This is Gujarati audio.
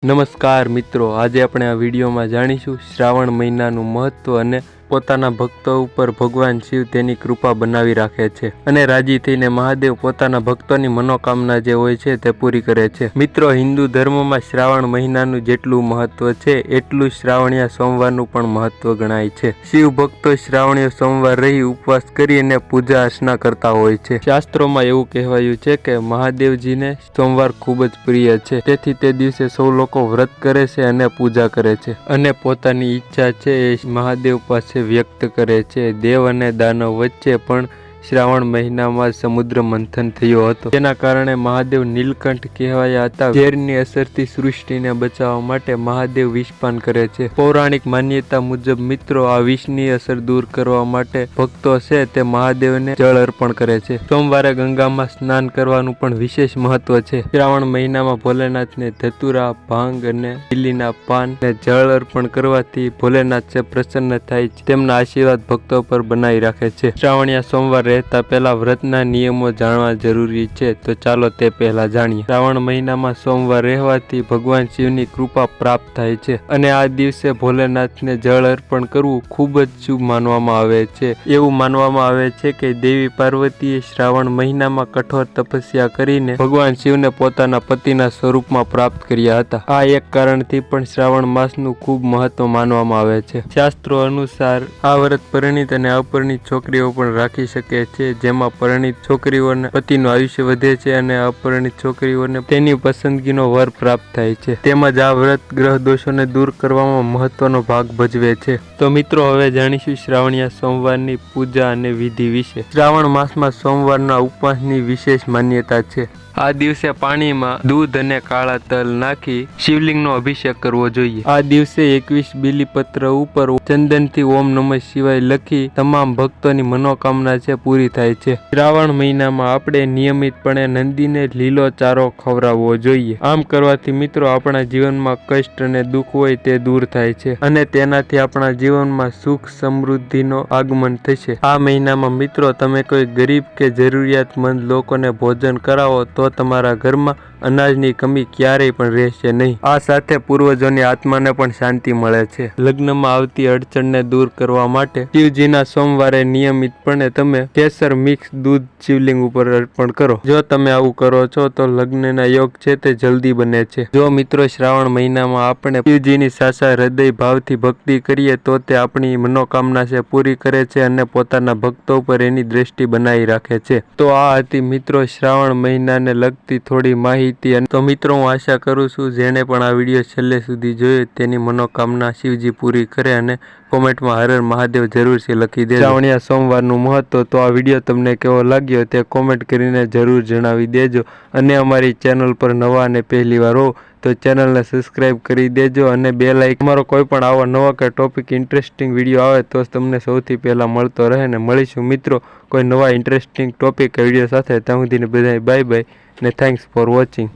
નમસ્કાર મિત્રો, આજે આપણે આ વિડીયોમાં જાણીશું શ્રાવણ મહિનાનું મહત્વ અને પોતાના ભક્તો ઉપર ભગવાન શિવ તેની કૃપા બનાવી રાખે છે અને રાજી થઈને મહાદેવ પોતાના ભક્તોની મનોકામના જે હોય છે તે પૂરી કરે છે। મિત્રો, હિન્દુ ધર્મમાં શ્રાવણ મહિનાનું જેટલું મહત્વ છે એટલું શ્રાવણીયા સોમવારનું પણ મહત્વ ગણાય છે। શિવ ભક્તો શ્રાવણીય સોમવાર રહી ઉપવાસ કરી અને પૂજા અર્ચના કરતા હોય છે। શાસ્ત્રોમાં એવું કહેવાયું છે કે મહાદેવજીને સોમવાર ખૂબ જ પ્રિય છે, તેથી તે દિવસે સૌ લોકો વ્રત કરે છે અને પૂજા કરે છે અને પોતાની ઈચ્છા છે એ મહાદેવ પાસે વ્યક્ત કરે છે। દેવ અને દાનવ વચ્ચે પણ શ્રાવણ મહિનામાં સમુદ્ર મંથન થયો હતો, તેના કારણે મહાદેવ નીલકંઠ કહેવાયા હતા। ઝેરની અસરથી સૃષ્ટિને બચાવવા માટે મહાદેવ વિષપાન કરે છે। પૌરાણિક માન્યતા મુજબ મિત્રો, આ વિષની અસર દૂર કરવા માટે ભક્તો છે તે મહાદેવને જળ અર્પણ કરે છે। સોમવારે ગંગામાં સ્નાન કરવાનું પણ વિશેષ મહત્વ છે। શ્રાવણ મહિનામાં ભોલેનાથને ધતુરા, ભાંગ અને લીલીના પાન ને જળ અર્પણ કરવાથી ભોલેનાથ છે પ્રસન્ન થાય છે, તેમના આશીર્વાદ ભક્તો પર બનાવી રાખે છે। શ્રાવણીયા સોમવાર રહેતા પહેલા વ્રતના નિયમો જાણવા જરૂરી છે, તો ચાલો તે પહેલા જાણીએ। શ્રાવણ મહિનામાં સોમવાર રહેવાથી ભગવાન શિવની કૃપા પ્રાપ્ત થાય છે અને આ દિવસે ભોલેનાથને જળ અર્પણ કરવું ખૂબ જ શુભ માનવામાં આવે છે। એવું માનવામાં આવે છે કે દેવી પાર્વતીએ શ્રાવણ મહિનામાં કઠોર તપસ્યા કરીને ભગવાન શિવને પોતાના પતિના સ્વરૂપમાં પ્રાપ્ત કર્યા હતા। આ એક કારણથી પણ શ્રાવણ માસનું ખૂબ મહત્વ માનવામાં આવે છે। શાસ્ત્રો અનુસાર આ વ્રત પરિણીત અને અપરિણીત છોકરીઓ પણ રાખી શકે છે, જેમાં પરિણીત છોકરીઓને પતિનું આયુષ્ય વધે છે અને અપરિણીત છોકરીઓને તેની પસંદગીનો વર પ્રાપ્ત થાય છે। તેમજ આ વ્રત ગ્રહ દોષોને દૂર કરવામાં મહત્વનો ભાગ ભજવે છે। તો મિત્રો, હવે જાણીશું શ્રાવણીયા સોમવારની પૂજા અને વિધિ વિશે। શ્રાવણ માસમાં સોમવારના ઉપવાસની વિશેષ માન્યતા છે। આ દિવસે પાણીમાં દૂધ અને કાળા તલ નાખી શિવલિંગનો અભિષેક કરવો જોઈએ। આ દિવસે 21 બીલીપત્ર ઉપર ચંદનથી ઓમ નમઃ શિવાય લખી તમામ ભક્તોની મનોકામના છે પૂરી થાય છે। શ્રાવણ મહિનામાં આપણે નિયમિતપણે નંદીને લીલો ચારો ખવડાવવો જોઈએ। આમ કરવાથી મિત્રો, આપણા જીવનમાં કષ્ટ અને દુઃખ હોય તે દૂર થાય છે અને તેનાથી આપણા જીવનમાં સુખ સમૃદ્ધિનો આગમન થશે। આ મહિનામાં મિત્રો, તમે કોઈ ગરીબ કે જરૂરિયાતમંદ લોકોને ભોજન કરાવો તો તમારા ઘરમાં અનાજની કમી ક્યારેય પણ રહેશે નહીં। આ સાથે પૂર્વજોની આત્માને પણ શાંતિ મળે છે। લગ્નમાં આવતી અડચણને દૂર કરવા માટે શિવજીના સોમવારે નિયમિતપણે તમે કેસર મિક્સ દૂધ શિવલિંગ ઉપર અર્પણ કરો। જો તમે આવું કરો છો તો લગ્નના યોગ છે તે જલ્દી બને છે। જો મિત્રો, શ્રાવણ મહિનામાં આપણે શિવજીની સાચા હૃદય ભાવથી ભક્તિ કરીએ તો તે આપણી મનોકામના છે પૂરી કરે છે અને પોતાના ભક્તો પર એની દ્રષ્ટિ બનાવી રાખે છે। તો આ હતી મિત્રો શ્રાવણ મહિનાને લગતી થોડી માહિતી। તો મિત્રો, હું આશા કરું છું જેણે પણ આ વિડીયો છેલ્લે સુધી જોયો તેની મનોકામના શિવજી પૂરી કરે અને કોમેન્ટમાં હર હર મહાદેવ જરૂરથી લખી દેજો। શ્રાવણીયા સોમવારનું મહત્વ, તો આ વિડીયો તમને કેવો લાગ્યો તે કોમેન્ટ કરીને જરૂર જણાવી દેજો અને અમારી ચેનલ પર નવા અને પહેલી વાર હો તો ચેનલને સબસ્ક્રાઈબ કરી દેજો અને બેલ આઇકન, અમારો કોઈ પણ આવો નવો કે ટોપિક ઇન્ટરેસ્ટિંગ વિડીયો આવે તો તમને સૌથી પહેલાં મળતો રહે ને મળીશું મિત્રો કોઈ નવા ઇન્ટરેસ્ટિંગ ટોપિક કે વિડીયો સાથે। ત્યાં સુધીને બધાય બાય બાય ને થેન્ક્સ ફોર વોચિંગ।